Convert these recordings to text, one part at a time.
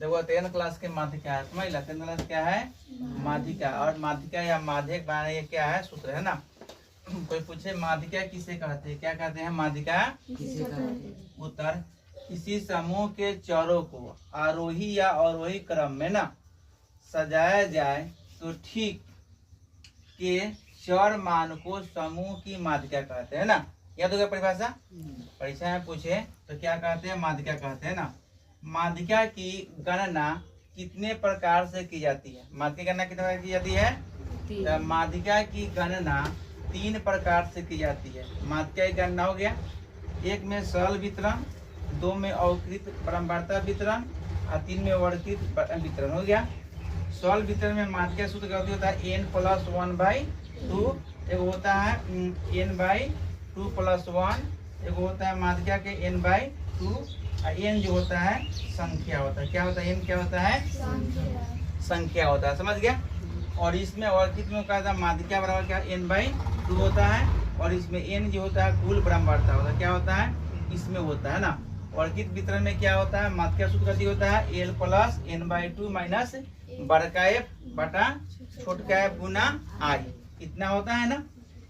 देखो 10th class के माध्यिका है, समझ ला 10th क्लास क्या है माध्यिका, और माध्यिका या माध्यक बनाने ये क्या है सूत्र है ना। कोई पूछे माध्यिका किसे कहते हैं, क्या कहते हैं माध्यिका किसे कहते हैं। उत्तर, किसी समूह के चरों को आरोही या अवरोही क्रम में ना सजाया जाए तो ठीक के चर मान को समूह की माध्यिका कहते हैं ना। याद होगा परिभाषा, परीक्षा में पूछे तो क्या कहते हैं माध्यिका कहते हैं ना। माध्यिका की गणना कितने प्रकार से की जाती है, माध्यिका की गणना कितने प्रकार की जाती है, तो माध्यिका की गणना 3 प्रकार से की जाती है। माध्यिका की गणना हो गया, 1 में सरल वितरण, 2 में अवकृत बारंबारता वितरण और 3 में वर्गीकृत वितरण हो गया। सरल वितरण में माध्यिका सूत्र क्या होता है n+1/2, एक होता है n/2 + 1, एक होता है माध्यिका के n/2, और n जो होता है संख्या होता है। क्या होता है n, क्या होता है संख्या होता है, समझ गया। और इसमें वर्गीकृत में क्या था, माध्यिका बराबर क्या n/2 होता है, और इसमें n जो होता है कुल बारंबारता होता है, क्या होता है इसमें होता है ना। वर्गीकृत वितरण में क्या होता है, माध्यिका सूत्र कैसी होता है l + n/2 - बड़का f बटा छोटका f गुना i, इतना होता है ना।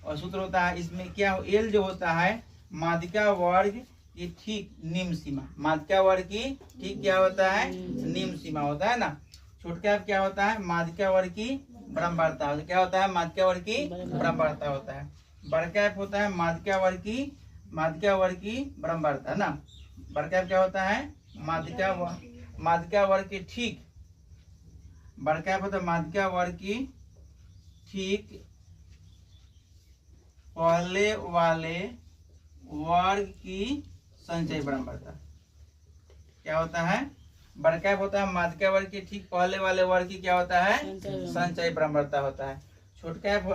और सूत्र होता है इसमें क्या l जो होता है माध्यिका वर्ग की ठीक निम्न सीमा, माध्यिका वर्ग की ठीक क्या होता है निम्न सीमा होता है ना। छोटका f क्या होता है माध्यिका वर्ग की बारंबारता, क्या होता है माध्यिका वर्ग की बारंबारता होता है। बड़का f होता है माध्यिका वर्ग की बारंबारता ना। बड़का f क्या होता है माध्यिका वर्ग की ठीक, बड़का f होता है माध्यिका वर्ग की ठीक पहले वाले वर्ग की संचयी बारंबारता। क्या होता है, बड़का f होता है माध्यिका वर्ग की ठीक पहले वाले वर्ग की क्या होता है संचयी बारंबारता होता है। छोटका f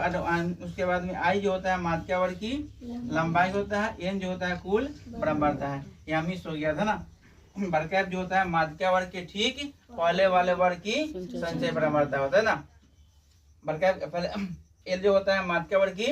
उसके बाद में i जो होता है माध्यिका वर्ग की लंबाई होता है, n जो होता है कुल बारंबारता है, यहाँ मिस हो गया था ना। बड़का f जो होता है माध्यिका वर्ग के ठीक पहले वाले वर्ग की संचयी बारंबारता होता है ना। बड़का पहले l जो होता है माध्यिका वर्ग की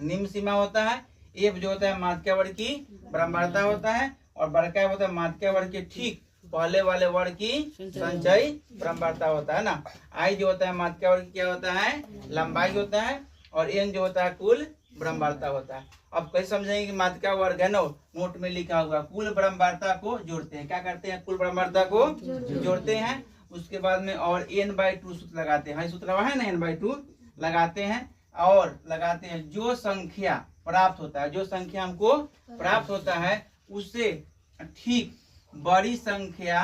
निम्न सीमा होता है, f जो होता है माध्यिका वर्ग की बारंबारता होता है, और बड़का f होता है माध्यिका वर्ग के ठीक पहले वाले वर्ग की संचयी बारंबारता होता है ना। i जो होता है माध्यिका वर्ग क्या होता है लंबाई होता है, और n जो होता है कुल बारंबारता होता है। अब कैसे समझेंगे कि माध्यिका वर्ग है ना, नोट में लिखा हुआ कुल बारंबारता को जोड़ते हैं, क्या करते हैं कुल बारंबारता को जोड़ते हैं। उसके बाद में और n/2 सूत्र लगाते हैं, सूत्र है ना n/2 लगाते हैं, और लगाते हैं जो संख्या प्राप्त होता है, जो संख्या हमको प्राप्त होता है उससे ठीक बड़ी संख्या